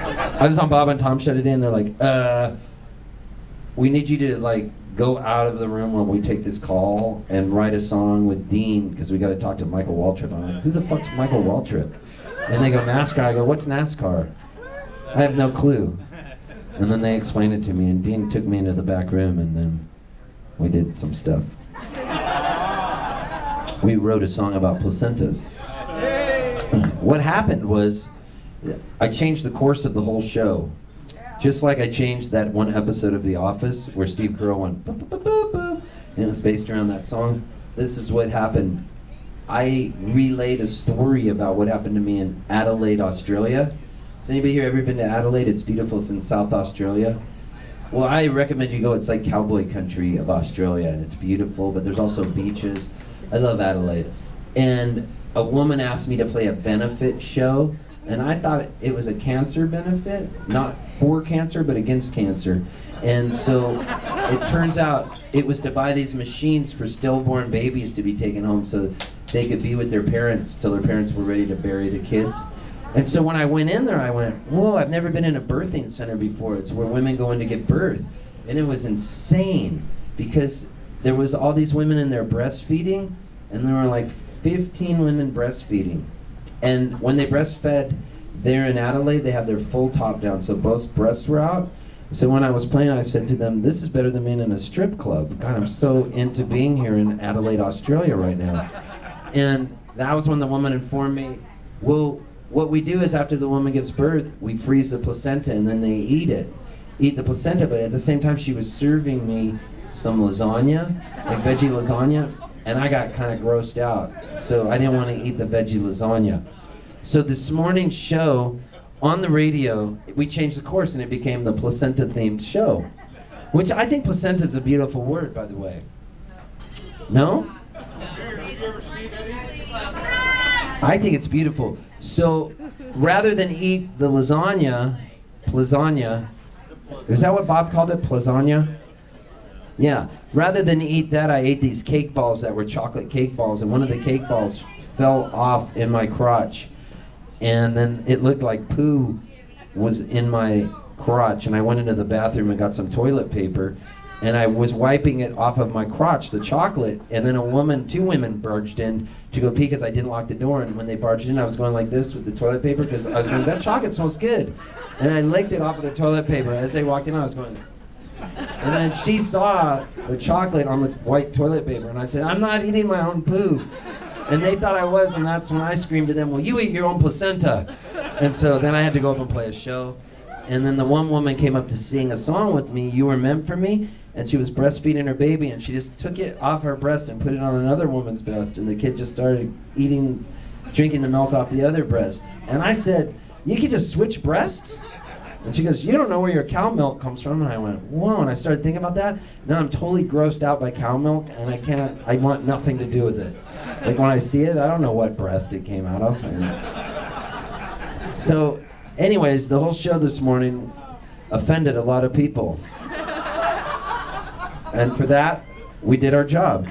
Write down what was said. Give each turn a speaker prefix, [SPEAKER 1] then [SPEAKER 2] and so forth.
[SPEAKER 1] I was on Bob and Tom Shut It In. They're like, we need you to like go out of the room when we take this call and write a song with Dean because we got to talk to Michael Waltrip. I'm like, who the fuck's Michael Waltrip? And they go, NASCAR. I go, what's NASCAR? I have no clue. And then they explained it to me, and Dean took me into the back room, and then we did some stuff. We wrote a song about placentas. What happened was, I changed the course of the whole show. Just like I changed that one episode of The Office where Steve Carell went, boo, boo, boo, boo, boo, and it was based around that song. This is what happened. I relayed a story about what happened to me in Adelaide, Australia. Has anybody here ever been to Adelaide? It's beautiful, it's in South Australia. Well, I recommend you go. It's like cowboy country of Australia, and it's beautiful, but there's also beaches. I love Adelaide. And a woman asked me to play a benefit show, and I thought it was a cancer benefit, not for cancer, but against cancer. And so it turns out it was to buy these machines for stillborn babies to be taken home so they could be with their parents till their parents were ready to bury the kids. And so when I went in there, I went, whoa, I've never been in a birthing center before. It's where women go in to give birth. And it was insane because there was all these women in there breastfeeding, and there were like 15 women breastfeeding. And when they breastfed there in Adelaide, they had their full top down, so both breasts were out. So when I was playing, I said to them, this is better than being in a strip club. God, I'm so into being here in Adelaide, Australia right now. And that was when the woman informed me, well, what we do is after the woman gives birth, we freeze the placenta and then they eat the placenta, but at the same time she was serving me some lasagna, like veggie lasagna, and I got kind of grossed out. So I didn't want to eat the veggie lasagna. So this morning's show, on the radio, we changed the course and it became the placenta-themed show. Which I think placenta is a beautiful word, by the way. No? I think it's beautiful. So rather than eat the lasagna, is that what Bob called it, lasagna? Yeah, rather than eat that, I ate these cake balls that were chocolate cake balls, and one of the cake balls fell off in my crotch. And then it looked like poo was in my crotch, and I went into the bathroom and got some toilet paper, and I was wiping it off of my crotch, the chocolate, and then two women barged in to go pee because I didn't lock the door, and when they barged in, I was going like this with the toilet paper because I was going, that chocolate smells good. And I licked it off of the toilet paper. As they walked in, I was going, and then she saw the chocolate on the white toilet paper, and I said, I'm not eating my own poo. And they thought I was, and that's when I screamed to them, well, you eat your own placenta. And so then I had to go up and play a show. And then the one woman came up to sing a song with me, You Were Meant For Me, and she was breastfeeding her baby, and she just took it off her breast and put it on another woman's breast, and the kid just started drinking the milk off the other breast. And I said, you could just switch breasts? And she goes, you don't know where your cow milk comes from? And I went, whoa, and I started thinking about that. Now I'm totally grossed out by cow milk, and I want nothing to do with it. Like when I see it, I don't know what breast it came out of. And so, anyways, the whole show this morning offended a lot of people. And for that, we did our job.